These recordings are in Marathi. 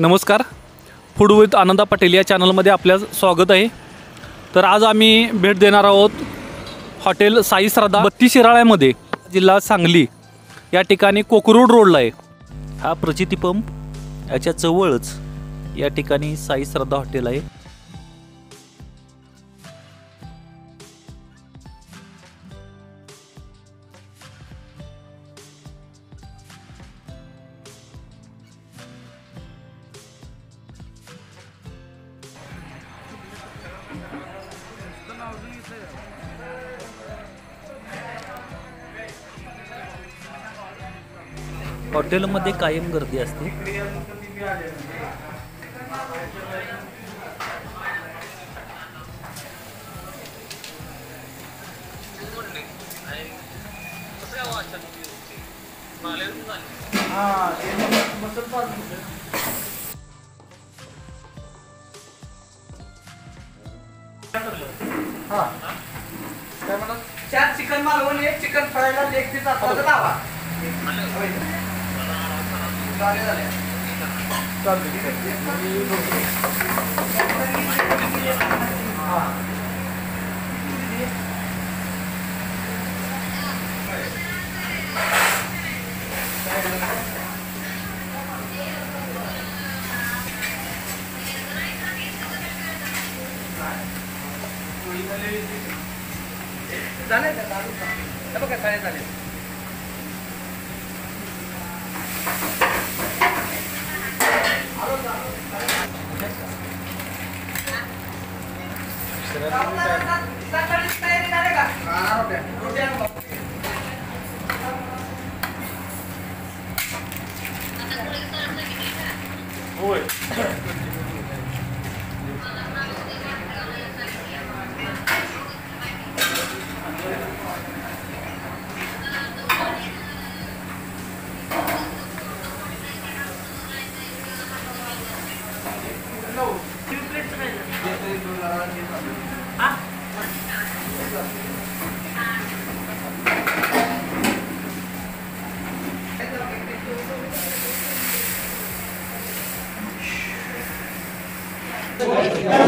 नमस्कार, फूड विथ आनंदा पटेल या चॅनलमध्ये आपल्या स्वागत आहे। तर आज आम्ही भेट देणार आहोत हॉटेल साई श्रद्धा 32 शिराळ्यामध्ये, जिल्हा सांगली या ठिकाणी कोकरूड रोडला आहे। हा प्रचिती पंप याच्या जवळच या ठिकाणी साई श्रद्धा हॉटेल आहे। हॉटेलमध्ये कायम गर्दी असते। चार चिकन मालवण, एक चिकन फ्रायला, एक पीस आता लावा। चालेल का? बघा चालेल।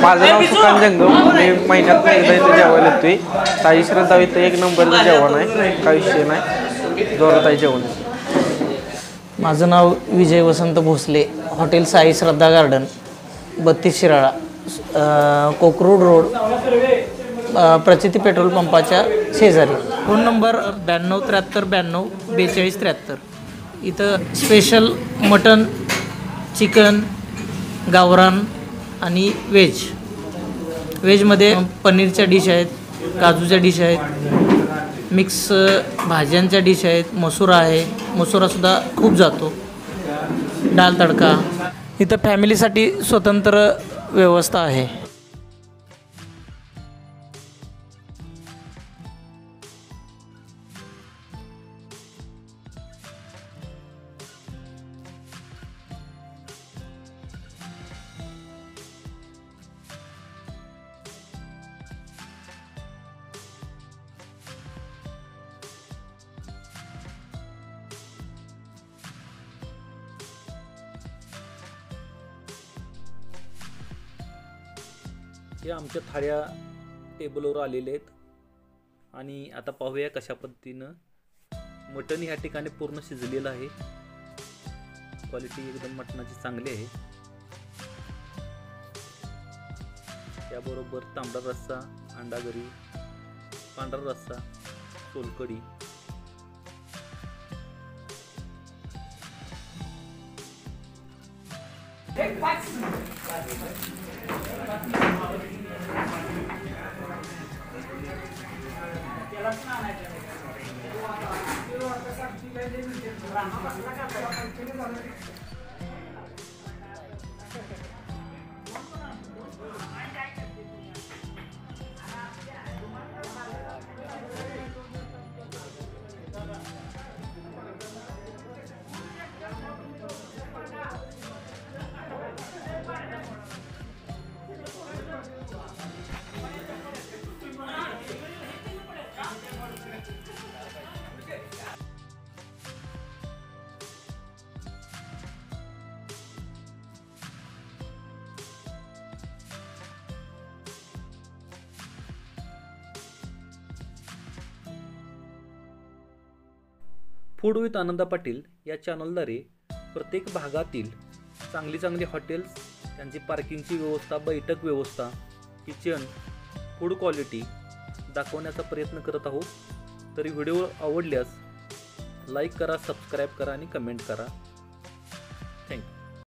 माझं नाव सुकांत जंगम। मी महिन्यात एकदा इथं जेवायला येतोय। साई श्रद्धा इथं एक नंबरचं जेवण आहे, काही विषय नाही, जोरात आहे जेवण। माझं नाव विजय वसंत भोसले, हॉटेल साई श्रद्धा गार्डन 32 शिराळा, कोकरूड रोड, प्रचिती पेट्रोल पंपाच्या शेजारी। Phone number 92 73 92 42 73। इथं स्पेशल मटन, चिकन, गावरान आणि व्हेजमध्ये पनीरच्या डिश आहेत, काजूच्या डिश आहेत, मिक्स भाज्यांच्या डिश आहेत, मसुरा आहे, मसुरासुद्धा खूप जातो, डाळ तडका। इथं फॅमिलीसाठी स्वतंत्र व्यवस्था आहे। हे आमच्या थाळ्या टेबलवर आलेले आहेत आणि आता पाहूया कशा पद्धतीनं मटण ह्या ठिकाणी पूर्ण शिजलेलं आहे। क्वालिटी एकदम मटणाची चांगली आहे। त्याबरोबर तांबडा रस्सा, अंडा गरी, पांढरा रस्सा, सोलकढी, फूड विथ आनंदा पाटील या चॅनलद्वारे प्रत्येक भागातील चांगली चांगली हॉटेल्स, त्यांची पार्किंगची व्यवस्था, बैठक व्यवस्था, किचन, फूड क्वालिटी दाखवण्याचा प्रयत्न करत आहोत. तरी व्हिडिओ आवडल्यास लाईक करा, सबस्क्राईब करा आणि कमेंट करा.